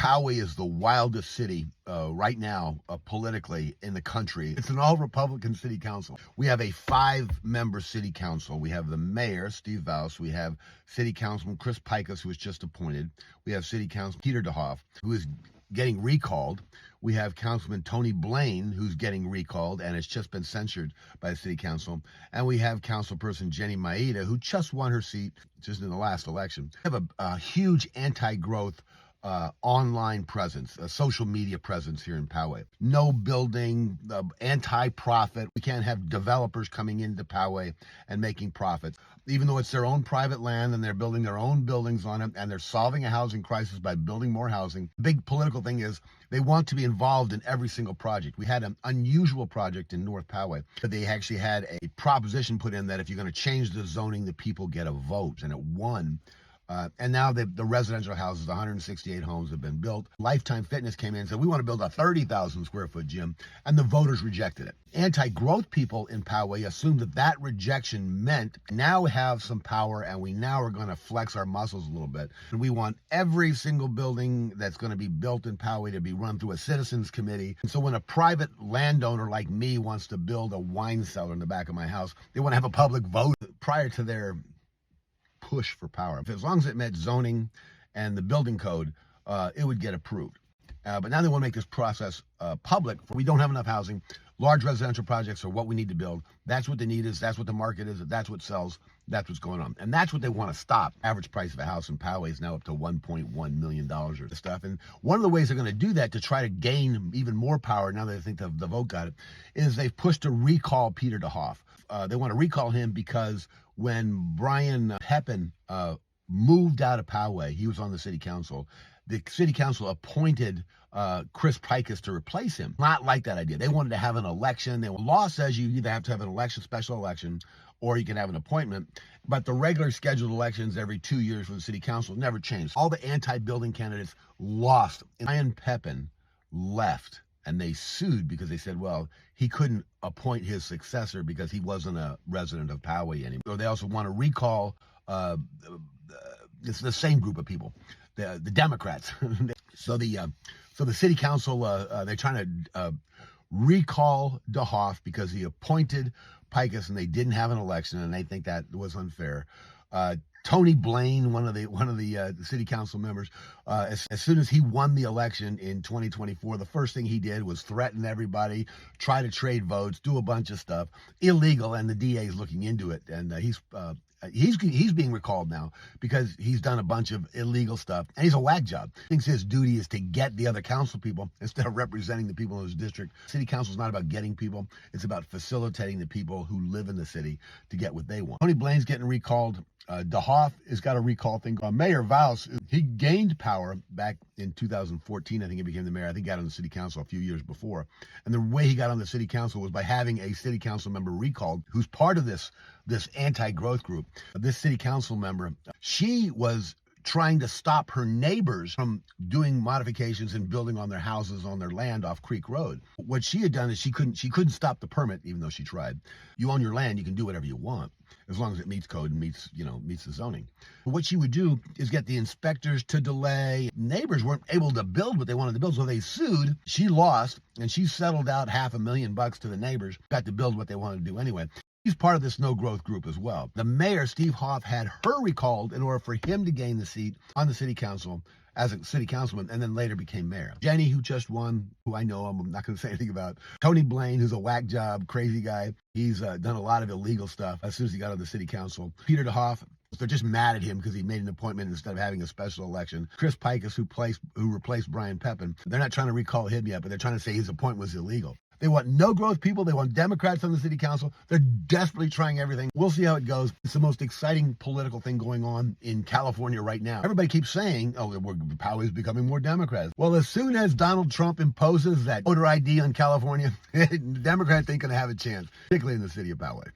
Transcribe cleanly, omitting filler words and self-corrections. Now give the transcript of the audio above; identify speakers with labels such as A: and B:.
A: Poway is the wildest city right now politically in the country. It's an all-Republican city council. We have a 5-member city council. We have the mayor, Steve Vous. We have city councilman Chris Pikus, who was just appointed. We have city councilman Peter DeHoff, who is getting recalled. We have Councilman Tony Blaine, who's getting recalled and has just been censured by the city council. And we have councilperson Jenny Maeda, who just won her seat just in the last election. We have a huge anti-growth online presence, a social media presence here in Poway. No building, anti-profit. We can't have developers coming into Poway and making profits. Even though it's their own private land and they're building their own buildings on it and they're solving a housing crisis by building more housing. The big political thing is they want to be involved in every single project. We had an unusual project in North Poway, but they actually had a proposition put in that if you're going to change the zoning, the people get a vote, and it won. And now the residential houses, 168 homes have been built. Lifetime Fitness came in and said, we want to build a 30,000 square foot gym, and the voters rejected it. Anti-growth people in Poway assumed that that rejection meant now we have some power and we now are going to flex our muscles a little bit. And we want every single building that's going to be built in Poway to be run through a citizens committee. And so when a private landowner like me wants to build a wine cellar in the back of my house, they want to have a public vote prior to their push for power. As long as it met zoning and the building code, it would get approved. But now they want to make this process public. We don't have enough housing. Large residential projects are what we need to build. That's what the need is. That's what the market is. That's what sells. That's what's going on. And that's what they want to stop. Average price of a house in Poway is now up to $1.1 million or stuff. And one of the ways they're going to do that to try to gain even more power, now that they think the vote got it, is they've pushed to recall Peter DeHoff. They want to recall him because when Brian Pepin moved out of Poway, he was on the city council. The city council appointed Chris Pikus to replace him. Not like that idea. They wanted to have an election. The law says you either have to have an election, special election, or you can have an appointment. But the regular scheduled elections every 2 years for the city council never changed. All the anti-building candidates lost. Brian Pepin left. And they sued because they said, well, he couldn't appoint his successor because he wasn't a resident of Poway anymore. So they also want to recall, it's the same group of people, the Democrats. So the city council, they're trying to recall DeHoff because he appointed Pikus and they didn't have an election, and they think that was unfair. Tony Blaine, one of the city council members, as soon as he won the election in 2024, the first thing he did was threaten everybody, try to trade votes, do a bunch of stuff, illegal, and the DA is looking into it, and he's being recalled now because he's done a bunch of illegal stuff, and he's a whack job. Thinks his duty is to get the other council people instead of representing the people in his district. City council is not about getting people; it's about facilitating the people who live in the city to get what they want. Tony Blaine's getting recalled. DeHoff has got a recall thing. Mayor Vous, he gained power back in 2014. I think he became the mayor. I think he got on the city council a few years before. And the way he got on the city council was by having a city council member recalled who's part of this anti-growth group. This city council member, she was trying to stop her neighbors from doing modifications and building on their houses on their land off Creek Road. What she had done is she couldn't stop the permit, even though she tried. You own your land, you can do whatever you want, as long as it meets code and meets the zoning. But what she would do is get the inspectors to delay. Neighbors weren't able to build what they wanted to build, so they sued. She lost, and she settled out $500,000 to the neighbors, got to build what they wanted to do anyway. He's part of this no-growth group as well. The mayor, Steve Hoff, had her recalled in order for him to gain the seat on the city council as a city councilman, and then later became mayor. Jenny, who just won, who I know I'm not going to say anything about. Tony Blaine, who's a whack job, crazy guy. He's done a lot of illegal stuff as soon as he got on the city council. Peter DeHoff, they're just mad at him because he made an appointment instead of having a special election. Chris Pikus, who replaced Brian Pepin, they're not trying to recall him yet, but they're trying to say his appointment was illegal. They want no-growth people. They want Democrats on the city council. They're desperately trying everything. We'll see how it goes. It's the most exciting political thing going on in California right now. Everybody keeps saying, oh, Poway is becoming more Democrats. Well, as soon as Donald Trump imposes that voter ID on California, Democrats ain't going to have a chance, particularly in the city of Poway.